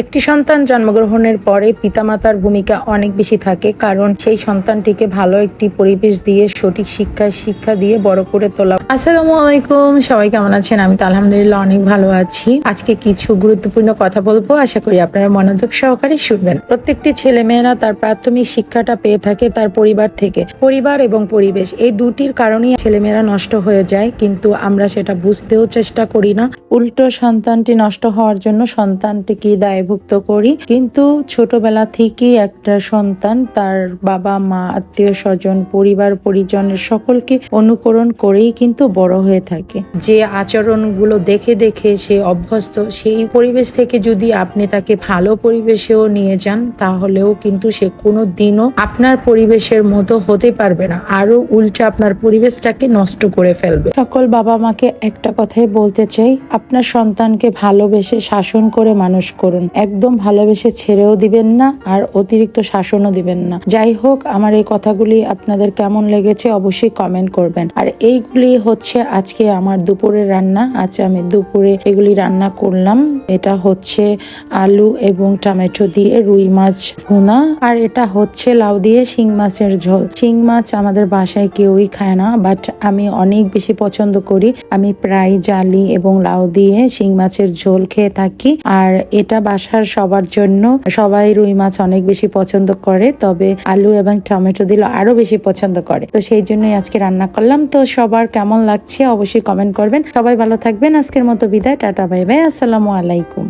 একটি সন্তান জন্মগ্রহণের পরে পিতামাতার ভূমিকা অনেক বেশি থাকে, কারণ সেই সন্তানটিকে ভালো একটি পরিবেশ দিয়ে সঠিক শিক্ষা দিয়ে বড় করে তোলা। আসসালামু আলাইকুম, সবাই কেমন আছেন? আমি তো আলহামদুলিল্লাহ অনেক ভালো আছি। আজকে কিছু গুরুত্বপূর্ণ কথা বলবো, আশা করি আপনারা মনোযোগ সহকারে শুনবেন। প্রত্যেকটি ছেলেমেয়েরা তার প্রাথমিক শিক্ষাটা পেয়ে থাকে তার পরিবার থেকে। পরিবার এবং পরিবেশ এই দুটির কারণেই ছেলেমেয়েরা নষ্ট হয়ে যায়, কিন্তু আমরা সেটা বুঝতেও চেষ্টা করি না। উল্টো সন্তানটি নষ্ট হওয়ার জন্য সন্তানটিকে দায়ভুক্ত করি। কিন্তু ছোটবেলা থেকেই একটা সন্তান তার বাবা মা, আত্মীয় স্বজন, পরিবার পরিজনের সকলকে অনুকরণ করেই কিন্তু বড় হয়ে থাকে। যে আচরণগুলো দেখে দেখে সে অভ্যস্ত, সেই পরিবেশ থেকে যদি আপনি তাকে ভালো পরিবেশেও নিয়ে যান, তাহলেও কিন্তু সে কোনো দিনও আপনার পরিবেশের মতো হতে পারবে না, আরো উল্টে আপনার পরিবেশটাকে নষ্ট করে ফেলবে। সকল বাবা মাকে একটা কথাই বলতে চাই, আপনার সন্তানকে ভালোবেসে শাসন করে মানুষ করুন। একদম ভালোবেসে ছেড়েও দিবেন না, আর অতিরিক্ত শাসনও দিবেন না। যাই হোক, আমার এই কথাগুলি আপনাদের কেমন লেগেছে অবশ্যই কমেন্ট করবেন। আর এইগুলি হচ্ছে আজকে আমার দুপুরের রান্না। আজ আমি দুপুরে এগুলি রান্না করলাম। এটা হচ্ছে আলু এবং টমেটো দিয়ে রুই মাছ ভুনা, আর এটা হচ্ছে লাউ দিয়ে শিং মাছের ঝোল। শিং মাছ আমাদের বাসায় কেউই খায় না, বাট আমি অনেক বেশি পছন্দ করি। আমি প্রায় জালি এবং লাউ দিয়ে শিং মাছের ঝোল খেয়ে থাকি। আর এটা বাসার সবার জন্য, সবাই রুই মাছ অনেক বেশি পছন্দ করে, তবে আলু এবং টমেটো দিলে আরো বেশি পছন্দ করে। তো সেই জন্যই আজকে রান্না করলাম। তো সবার কেমন লাগছে অবশ্যই কমেন্ট করবেন। সবাই ভালো থাকবেন। আজকের মতো বিদায়, টাটা, বাই বাই, আসসালামু আলাইকুম।